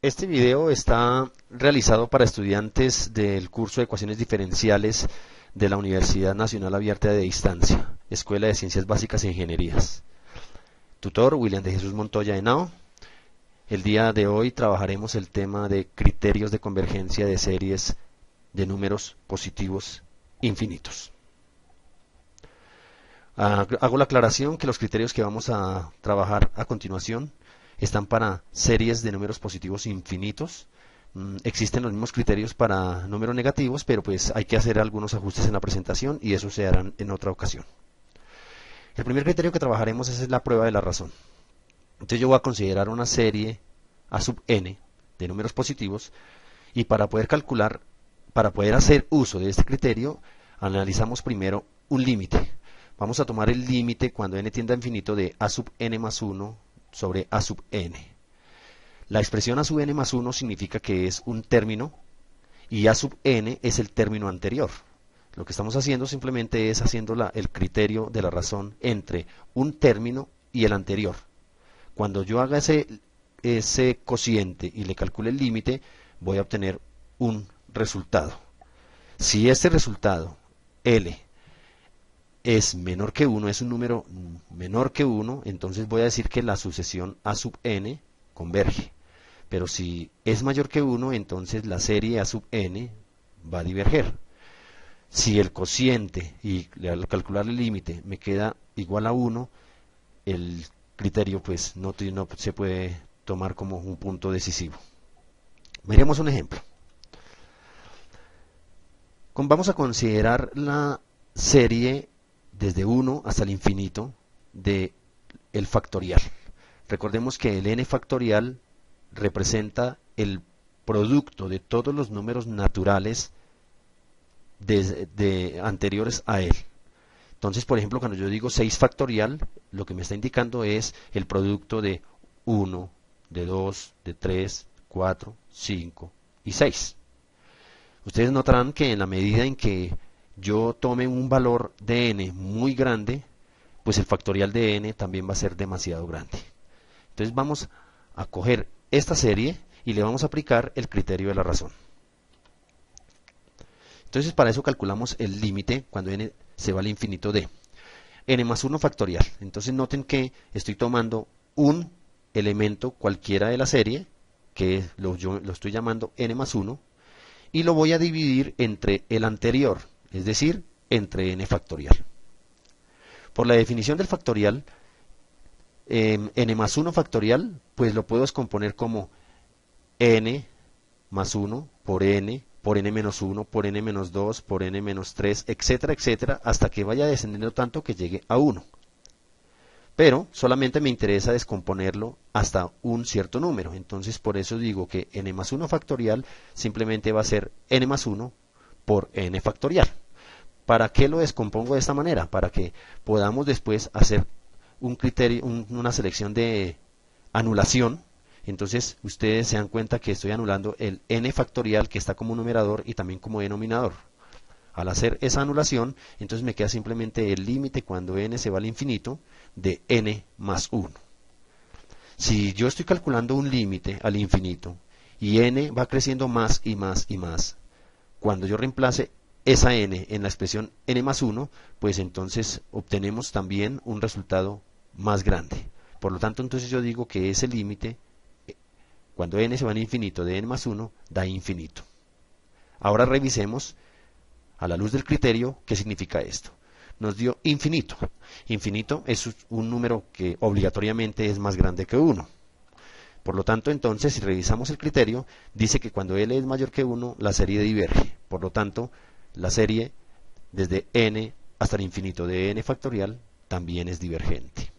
Este video está realizado para estudiantes del curso de Ecuaciones Diferenciales de la Universidad Nacional Abierta de Distancia, Escuela de Ciencias Básicas e Ingenierías. Tutor William de Jesús Montoya Henao. El día de hoy trabajaremos el tema de criterios de convergencia de series de números positivos infinitos. Hago la aclaración que los criterios que vamos a trabajar a continuación están para series de números positivos infinitos. Existen los mismos criterios para números negativos, pero pues hay que hacer algunos ajustes en la presentación y eso se harán en otra ocasión. El primer criterio que trabajaremos es la prueba de la razón. Entonces yo voy a considerar una serie a sub n de números positivos y para poder calcular, para poder hacer uso de este criterio, analizamos primero un límite. Vamos a tomar el límite cuando n tiende a infinito de a sub n más 1 sobre a sub n. La expresión a sub n más 1 significa que es un término y a sub n es el término anterior. Lo que estamos haciendo simplemente es haciendo el criterio de la razón entre un término y el anterior. Cuando yo haga ese cociente y le calcule el límite, voy a obtener un resultado. Si este resultado, L, es menor que 1, es un número menor que 1, entonces voy a decir que la sucesión a sub n converge. Pero si es mayor que 1, entonces la serie a sub n va a diverger. Si el cociente y al calcular el límite me queda igual a 1, el criterio pues no se puede tomar como un punto decisivo. Miremos un ejemplo. Vamos a considerar la serie desde 1 hasta el infinito de el factorial. Recordemos que el n factorial representa el producto de todos los números naturales anteriores a él. Entonces, por ejemplo, cuando yo digo 6 factorial, lo que me está indicando es el producto de 1, de 2, de 3, 4, 5 y 6. Ustedes notarán que en la medida en que yo tome un valor de n muy grande, pues el factorial de n también va a ser demasiado grande. Entonces vamos a coger esta serie y le vamos a aplicar el criterio de la razón. Entonces para eso calculamos el límite cuando n se va al infinito de n más 1 factorial. Entonces noten que estoy tomando un elemento cualquiera de la serie, que yo lo estoy llamando n más 1, y lo voy a dividir entre el anterior, es decir, entre n factorial. Por la definición del factorial, n más 1 factorial, pues lo puedo descomponer como n más 1 por n menos 1, por n menos 2, por n menos 3, etcétera, etcétera, hasta que vaya descendiendo tanto que llegue a 1. Pero solamente me interesa descomponerlo hasta un cierto número. Entonces por eso digo que n más 1 factorial simplemente va a ser n más 1 por n factorial. ¿Para qué lo descompongo de esta manera? Para que podamos después hacer un criterio, una selección de anulación. Entonces ustedes se dan cuenta que estoy anulando el n factorial que está como numerador y también como denominador. Al hacer esa anulación, entonces me queda simplemente el límite cuando n se va al infinito de n más 1. Si yo estoy calculando un límite al infinito y n va creciendo más y más y más, cuando yo reemplace esa n en la expresión n más 1, pues entonces obtenemos también un resultado más grande. Por lo tanto, entonces yo digo que ese límite, cuando n se va al infinito de n más 1, da infinito. Ahora revisemos, a la luz del criterio, ¿qué significa esto? Nos dio infinito. Infinito es un número que obligatoriamente es más grande que 1. Por lo tanto, entonces, si revisamos el criterio, dice que cuando L es mayor que 1, la serie diverge. Por lo tanto, la serie desde n hasta el infinito de n factorial también es divergente.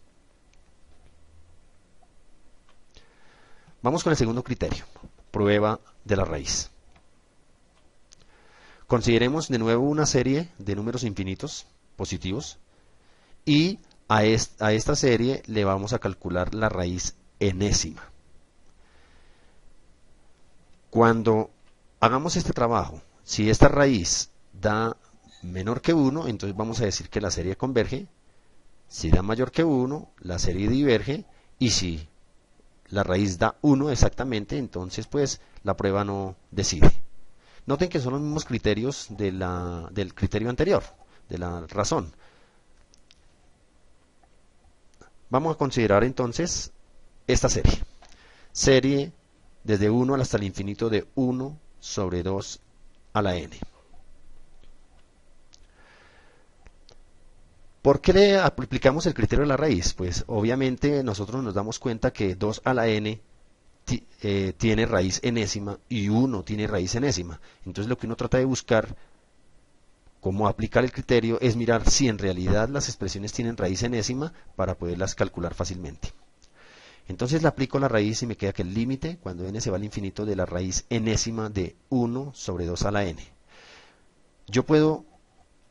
Vamos con el segundo criterio, prueba de la raíz. Consideremos de nuevo una serie de números infinitos positivos y a esta serie le vamos a calcular la raíz enésima. Cuando hagamos este trabajo, si esta raíz da menor que 1, entonces vamos a decir que la serie converge. Si da mayor que 1, la serie diverge. Y si la raíz da 1 exactamente, entonces pues la prueba no decide. Noten que son los mismos criterios del criterio anterior, de la razón. Vamos a considerar entonces esta serie. Serie desde 1 hasta el infinito de 1 sobre 2 a la n. ¿Por qué le aplicamos el criterio de la raíz? Pues obviamente nosotros nos damos cuenta que 2 a la n tiene raíz enésima y 1 tiene raíz enésima. Entonces lo que uno trata de buscar, cómo aplicar el criterio, es mirar si en realidad las expresiones tienen raíz enésima para poderlas calcular fácilmente. Entonces le aplico la raíz y me queda que el límite, cuando n se va al infinito, de la raíz enésima de 1 sobre 2 a la n. Yo puedo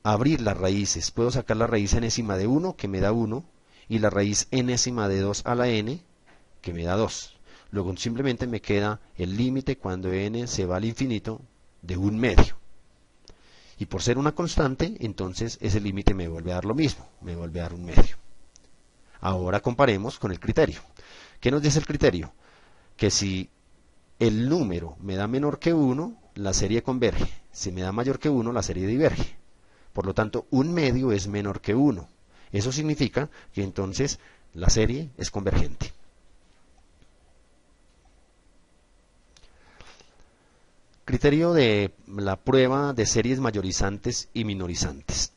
abrir las raíces, puedo sacar la raíz enésima de 1, que me da 1, y la raíz enésima de 2 a la n, que me da 2. Luego simplemente me queda el límite cuando n se va al infinito de 1/2. Y por ser una constante, entonces ese límite me vuelve a dar lo mismo, me vuelve a dar 1/2. Ahora comparemos con el criterio. ¿Qué nos dice el criterio? Que si el número me da menor que 1, la serie converge. Si me da mayor que 1, la serie diverge. Por lo tanto, 1/2 es menor que 1. Eso significa que entonces la serie es convergente. Criterio de la prueba de series mayorizantes y minorizantes.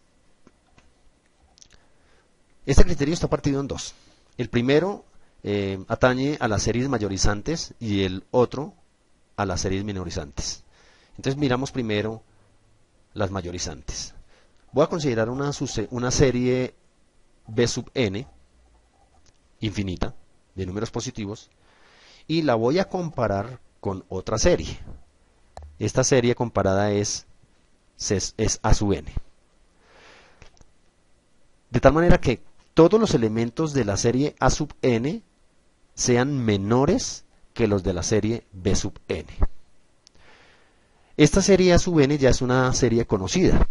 Este criterio está partido en dos. El primero atañe a las series mayorizantes y el otro a las series minorizantes. Entonces miramos primero las mayorizantes. Voy a considerar una serie B sub n infinita de números positivos y la voy a comparar con otra serie. Esta serie comparada es A sub n. De tal manera que todos los elementos de la serie A sub n sean menores que los de la serie B sub n. Esta serie A sub n ya es una serie conocida.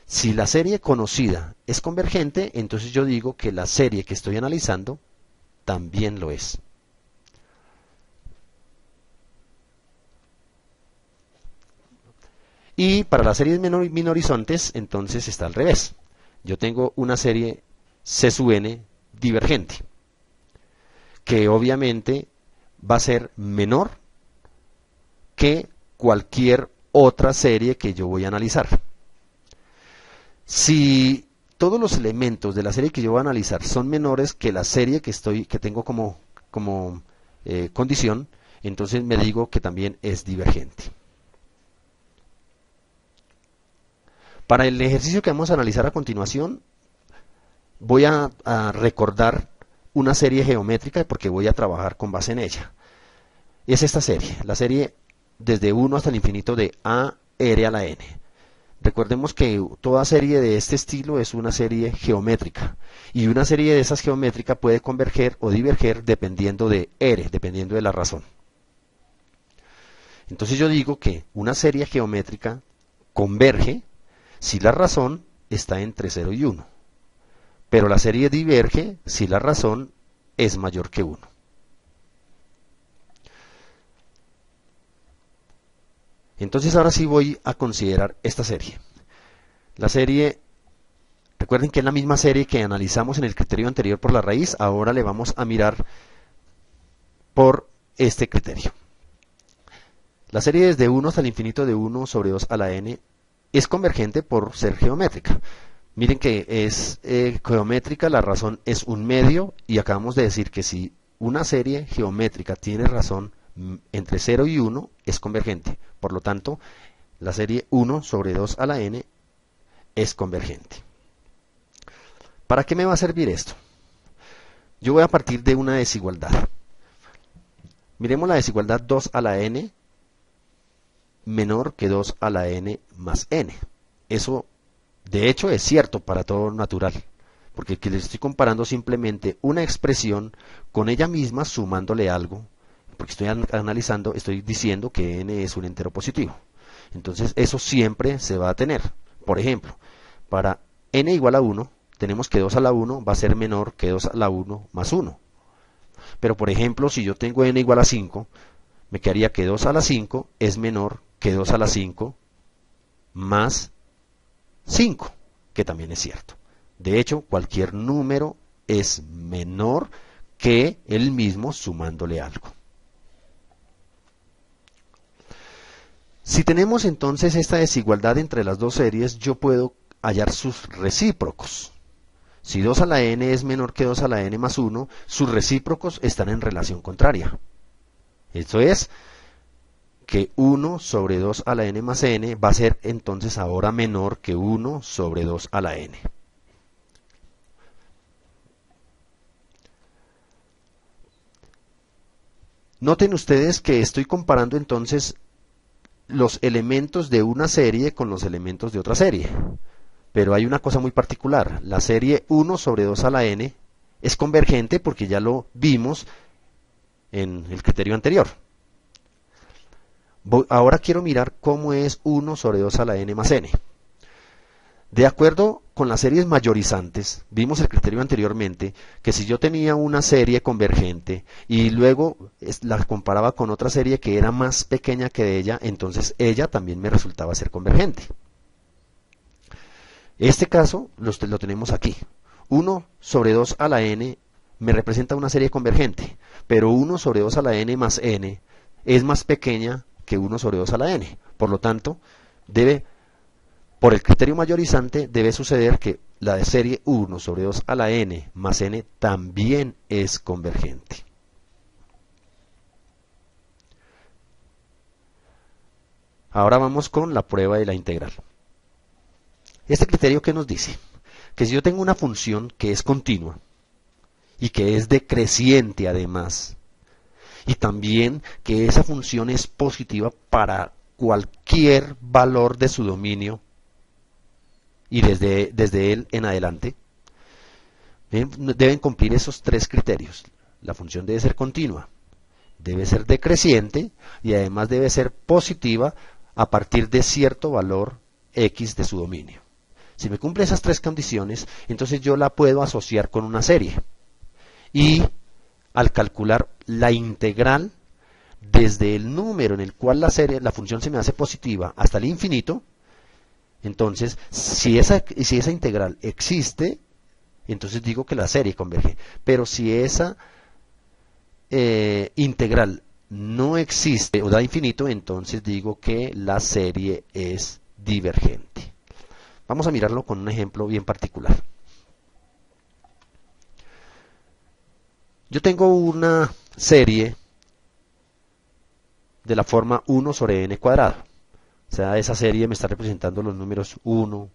Si la serie conocida es convergente, entonces yo digo que la serie que estoy analizando también lo es. Y para las series minorizantes, entonces está al revés. Yo tengo una serie C sub n divergente, que obviamente va a ser menor que cualquier otra serie que yo voy a analizar. Si todos los elementos de la serie que yo voy a analizar son menores que la serie que tengo como condición, entonces me digo que también es divergente. Para el ejercicio que vamos a analizar a continuación, voy a recordar una serie geométrica porque voy a trabajar con base en ella. Es esta serie, la serie desde 1 hasta el infinito de AR a la n. Recordemos que toda serie de este estilo es una serie geométrica y una serie de esas geométricas puede converger o diverger dependiendo de R, dependiendo de la razón. Entonces yo digo que una serie geométrica converge si la razón está entre 0 y 1, pero la serie diverge si la razón es mayor que 1. Entonces ahora sí voy a considerar esta serie. La serie, recuerden que es la misma serie que analizamos en el criterio anterior por la raíz, ahora le vamos a mirar por este criterio. La serie desde 1 hasta el infinito de 1 sobre 2 a la n es convergente por ser geométrica. Miren que es geométrica, la razón es 1/2 y acabamos de decir que si una serie geométrica tiene razón entre 0 y 1 es convergente. Por lo tanto, la serie 1 sobre 2 a la n es convergente. ¿Para qué me va a servir esto? Yo voy a partir de una desigualdad. Miremos la desigualdad 2 a la n menor que 2 a la n más n. Eso, de hecho, es cierto para todo natural, porque aquí les estoy comparando simplemente una expresión con ella misma sumándole algo, porque estoy analizando, estoy diciendo que n es un entero positivo. Entonces, eso siempre se va a tener. Por ejemplo, para n igual a 1, tenemos que 2 a la 1 va a ser menor que 2 a la 1 más 1. Pero por ejemplo, si yo tengo n igual a 5, me quedaría que 2 a la 5 es menor que 2 a la 5 más 5, que también es cierto. De hecho, cualquier número es menor que el mismo sumándole algo. Si tenemos entonces esta desigualdad entre las dos series, yo puedo hallar sus recíprocos. Si 2 a la n es menor que 2 a la n más 1, sus recíprocos están en relación contraria. Esto es que 1 sobre 2 a la n más n va a ser entonces ahora menor que 1 sobre 2 a la n. Noten ustedes que estoy comparando entonces los elementos de una serie con los elementos de otra serie. Pero hay una cosa muy particular. La serie 1 sobre 2 a la n es convergente porque ya lo vimos en el criterio anterior. Ahora quiero mirar cómo es 1 sobre 2 a la n más n. De acuerdo con las series mayorizantes, vimos el criterio anteriormente, que si yo tenía una serie convergente y luego la comparaba con otra serie que era más pequeña que ella, entonces ella también me resultaba ser convergente. Este caso lo tenemos aquí. 1 sobre 2 a la n me representa una serie convergente, pero 1 sobre 2 a la n más n es más pequeña que 1 sobre 2 a la n. Por lo tanto, por el criterio mayorizante, debe suceder que la de serie 1 sobre 2 a la n más n también es convergente. Ahora vamos con la prueba de la integral. Este criterio, ¿qué nos dice? Que si yo tengo una función que es continua y que es decreciente además, y también que esa función es positiva para cualquier valor de su dominio y desde él en adelante, deben cumplir esos tres criterios. La función debe ser continua, debe ser decreciente y además debe ser positiva a partir de cierto valor x de su dominio. Si me cumple esas tres condiciones, entonces yo la puedo asociar con una serie. Y al calcular la integral desde el número en el cual la función se me hace positiva hasta el infinito, entonces si esa integral existe, entonces digo que la serie converge. Pero si esa integral no existe o da infinito, entonces digo que la serie es divergente. Vamos a mirarlo con un ejemplo bien particular. Yo tengo una serie de la forma 1 sobre n cuadrado. O sea, esa serie me está representando los números 1,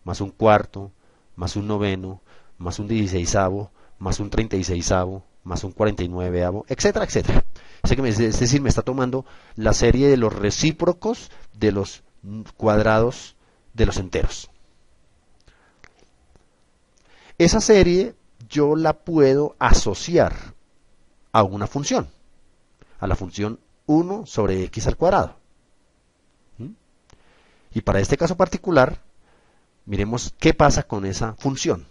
más un cuarto, más un noveno, más un 16avo, más un 36avo, más un 49avo, etcétera, etcétera. Es decir, me está tomando la serie de los recíprocos de los cuadrados de los enteros. Esa serie yo la puedo asociar a una función, a la función 1 sobre x al cuadrado. Y para este caso particular, miremos qué pasa con esa función.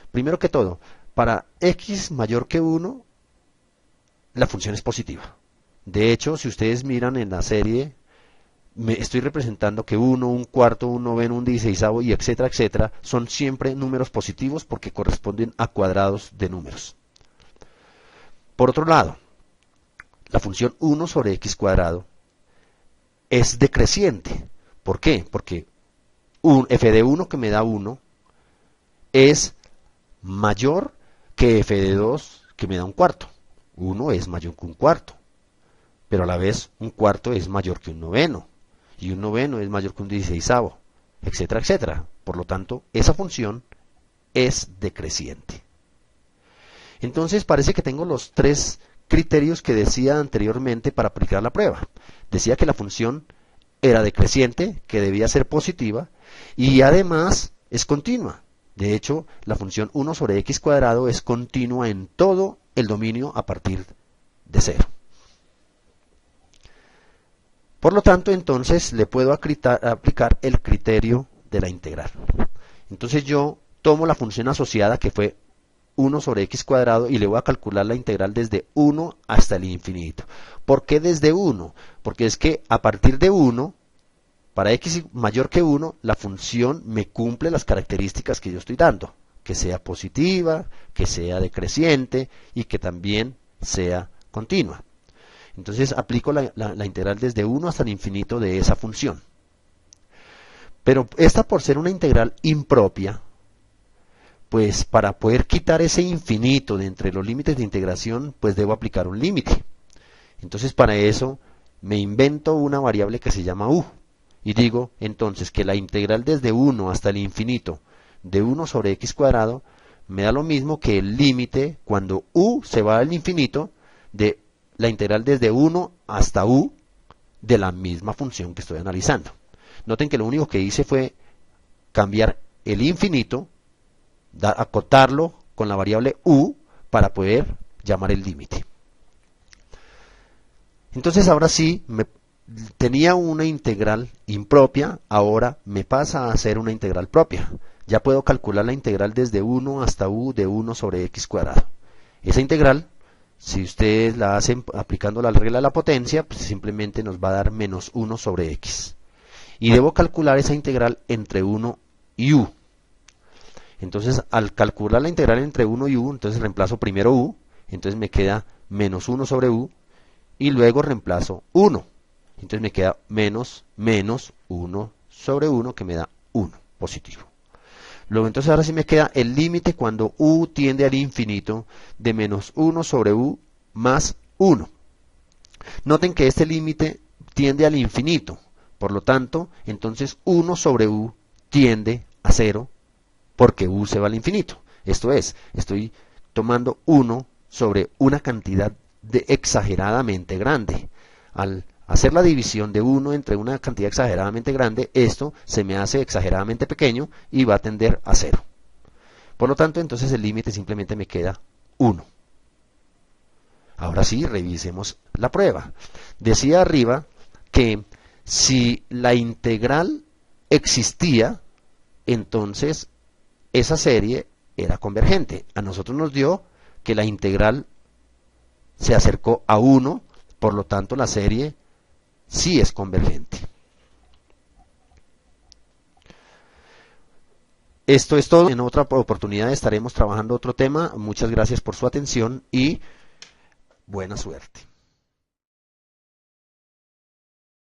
Primero que todo, para x mayor que 1, la función es positiva. De hecho, si ustedes miran en la serie, me estoy representando que 1, un cuarto, un noveno, un 16avo y etcétera, etcétera, son siempre números positivos porque corresponden a cuadrados de números. Por otro lado, la función 1 sobre x cuadrado es decreciente. ¿Por qué? Porque f de 1 que me da 1 es mayor que f de 2 que me da un cuarto. 1 es mayor que un cuarto, pero a la vez un cuarto es mayor que un noveno, y un noveno es mayor que un 16avo, etcétera, etcétera. Por lo tanto, esa función es decreciente. Entonces parece que tengo los tres criterios que decía anteriormente para aplicar la prueba. Decía que la función era decreciente, que debía ser positiva, y además es continua. De hecho, la función 1 sobre x cuadrado es continua en todo el dominio a partir de 0. Por lo tanto, entonces, le puedo aplicar el criterio de la integral. Entonces yo tomo la función asociada, que fue 1 sobre x cuadrado y le voy a calcular la integral desde 1 hasta el infinito. ¿Por qué desde 1? Porque es que a partir de 1, para x mayor que 1, la función me cumple las características que yo estoy dando, que sea positiva, que sea decreciente y que también sea continua. Entonces aplico la integral desde 1 hasta el infinito de esa función. Pero esta, por ser una integral impropia, pues para poder quitar ese infinito de entre los límites de integración, pues debo aplicar un límite. Entonces para eso me invento una variable que se llama u. Y digo entonces que la integral desde 1 hasta el infinito de 1 sobre x cuadrado me da lo mismo que el límite cuando u se va al infinito de la integral desde 1 hasta u de la misma función que estoy analizando. Noten que lo único que hice fue cambiar el infinito, acotarlo con la variable u para poder llamar el límite. Entonces ahora sí, tenía una integral impropia, ahora me pasa a ser una integral propia. Ya puedo calcular la integral desde 1 hasta u de 1 sobre x cuadrado. Esa integral, si ustedes la hacen aplicando la regla de la potencia, pues simplemente nos va a dar menos 1 sobre x. Y debo calcular esa integral entre 1 y u. Entonces, al calcular la integral entre 1 y u, entonces reemplazo primero u, entonces me queda menos 1 sobre u, y luego reemplazo 1. Entonces me queda menos 1 sobre 1, que me da 1 positivo. Luego entonces ahora sí me queda el límite cuando u tiende al infinito de menos 1 sobre u más 1. Noten que este límite tiende al infinito. Por lo tanto, entonces 1 sobre u tiende a 0 porque u se va al infinito. Esto es, estoy tomando 1 sobre una cantidad exageradamente grande. Al hacer la división de 1 entre una cantidad exageradamente grande, esto se me hace exageradamente pequeño y va a tender a 0. Por lo tanto, entonces el límite simplemente me queda 1. Ahora sí, revisemos la prueba. Decía arriba que si la integral existía, entonces esa serie era convergente. A nosotros nos dio que la integral se acercó a 1, por lo tanto la serie sí es convergente. Esto es todo. En otra oportunidad estaremos trabajando otro tema. Muchas gracias por su atención y buena suerte.